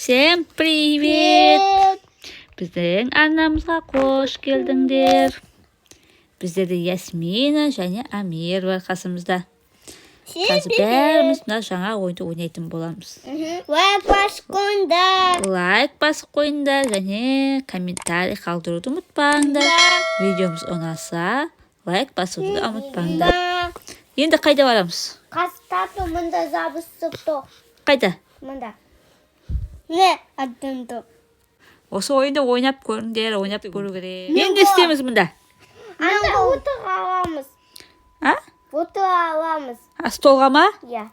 Всем привет! Біздің арнамызға қош келдіңдер. Біздерде Ясмина және Амир бар қасымызда. Қазір бәріміз мына жаңа ойынды ойнайтын боламыз. Лайк басып қойыңдар және комментарий қалдыруды ұмытпаңдар. Видеомыз ұнаса, лайк басуды ұмытпаңдар. Енді қайда барамыз? Қастаты мұнда забыстып то. Қайда? Мұнда. Не аддымды. Осы ойынды ойнап көріңдер, ойнап көру керек. Мен де істейміз мұнда. Анда отыр аламыз. А? Отыр аламыз. Столға ма? Я.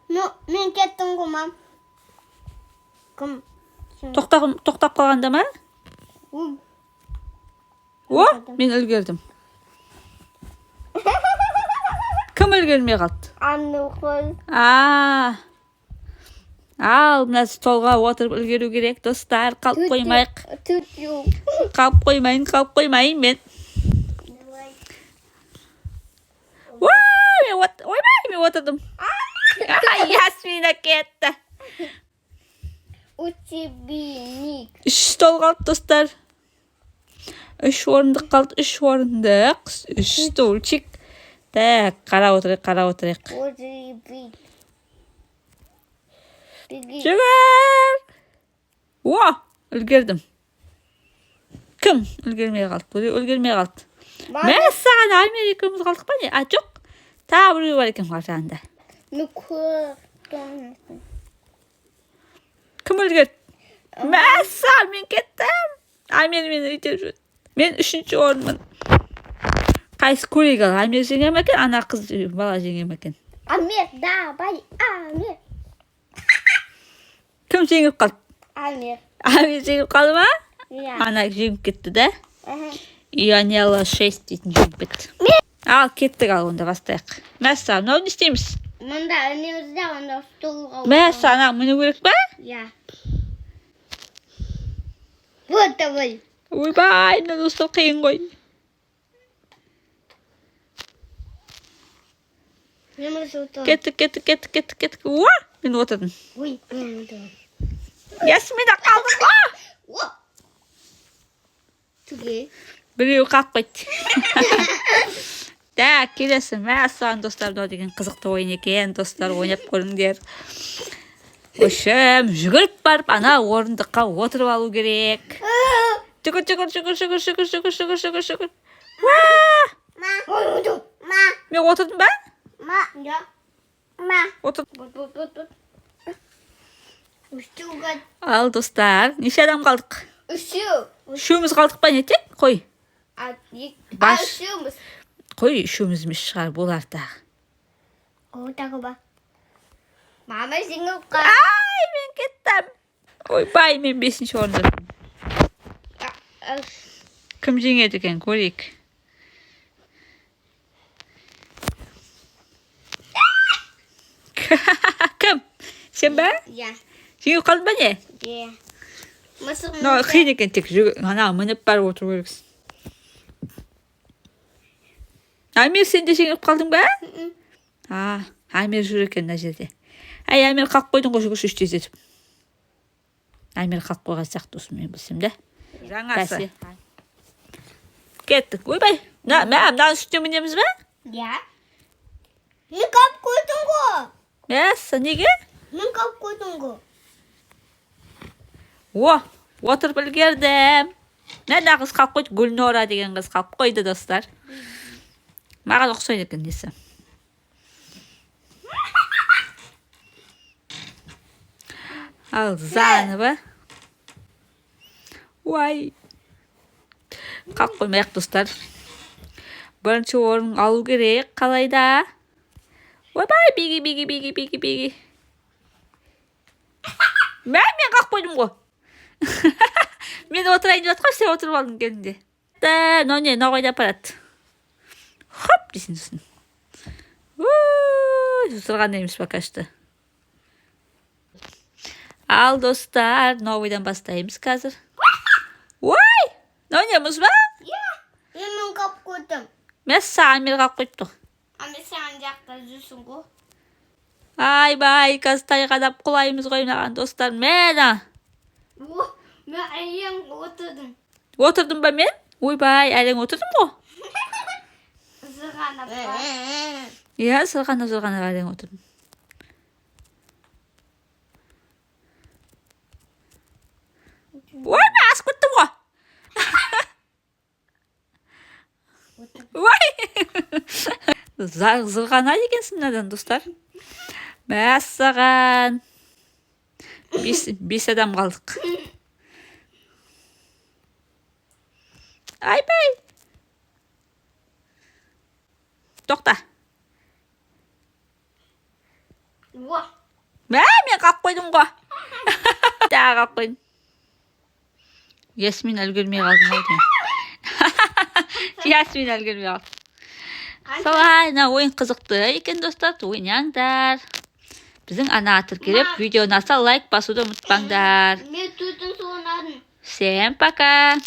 Мен кеттім ғымам. Кім? Тоқтап қалғанда ма? О, мен үлгердім. Кім үлгермей қалды? Анны қол. Ал, мына столға отырып үлгеру керек, достар. Қалып қоймайық. Қалып қоймайын мен. Ойбай, мен отырдым. Ясмина кетті. Учебник. 3 стол қалды, достар. 3 орындық қалды, 3 орындық. 3 столчик. Так, қарап отырайық. Учебник. Жүгір! О, үлгердім. Кім үлгермей қалды? Мәссаған, Амир екеуміз қалдық па не? Жоқ. Тағы біреу бар екен қаржағында. Кім үлгерді? Мәссаған, мен кеттім. Амир мені үйтеп жүрді. Мен 3-ші орынмын. Қайсы көрейік ал? Амир жеңе ме екен, ана қыз бала жеңе ме екен? Амир, давай, Амир. Кім жеңіп қалды? Амир. Амир жеңіп қалды ма? Я. Ана жеңіп кетті да? Ионела 6 дейтін жеңіп кетті. Ал, кеттік ал, онда бастайық. Мәссаған, мынау не істейміз? Мұнда өнемізде, онда столға. Мәссаған, мұны көрек па? Я. Вот давай. Ойбай, мына стол қиын ғой. Кеттік. Уа, мен отырдым. Ой, мен отырдым. Ясмина қалдым ба? Түге. Біреу қалып қойды. Да, келесі. Мәссаған, достар, мынау деген қызықты ойын екен. Достар, ойнап көріңдер. Өшім, жүгіріп барып, ана орындыққа отырып алу керек. Жүгір. Мен отырдым ба? Отырдым. Ал, достар, неше адам қалдық? Үшеуміз қалдық па не тек? Қой. Қой, үшеумізміз шығар болар тағы. Тағы ба. Мама жеңіп қал. Ай, мен кеттім. Ойбай, мен 5-ші орында. Кім жеңеді екен, көрейік. Кім? Сен ба? Я. Жеңіп қалдың ба не? Я. Қиын екен тек ана мініп барып отыру керексің. Амир, сен де жеңіп қалдың ба? Амир жүр екен мына жерде. Әй, Амир қалып қойдың ғой, жүгірші үштесіп. Амир қалып қойған сияқты осы мен білсем да. Жаңасы. Кеттік. Ойбай. Мына үстіне мінеміз ба? Я. Мен қалып қойдың ғой. Мәссі, неге? Мен қалып қойдың ғой. О, отырып үлгердім. Мына қыз қалып қойды, Гүлнора деген қыз қалып қойды, достар. Маған ұқсайды екен несі. Ал, Занова. Уай. Қалып қоймайық, достар. Бірінші орын алу керек, қалайда. Ойбай, беги. Мен қалып қойдым ғой. Мен отырайын деп жатқан, сен отырып алдың келінде. Мынау не, қойда апарады. Хоп, дейсің сосын. Тұрған емес пока что. Ал, достар, новыйдан бастаймыз қазір. Ой, мынау не, мұз ба? Мен қалып қойдым. Мәссаған, Амир қалып қойды. Амир сен жақта жүрсің ғой. Айбай, қазір тайғадап құлаймыз ғой мынаған, достар. Мені. Мен әйем отырдым. Отырдым ба мен? Ойбай, әлің отырдым ғой. Сырғанап бар. Иә, сырғанап әлің отырдым. Ойбай, асып кеттім ғой. Ой! Зырғанайды екенсің мынадан, достар. Мәссаған. 5 адам қалдық. Айбай. Тоқта. Мен қалып қойдым ғой. Тағы қалып қойдым. Ясмин үлгермей қалдым ғой деймін. Ясмин үлгермей қалдым. Солай, ойын қызықты екен, достар. Ойнаңдар. Біздің ана тіркеліп, видеоны аса лайк басуды ұмытпаңдар. Мен tutun sonradan. Всем пока!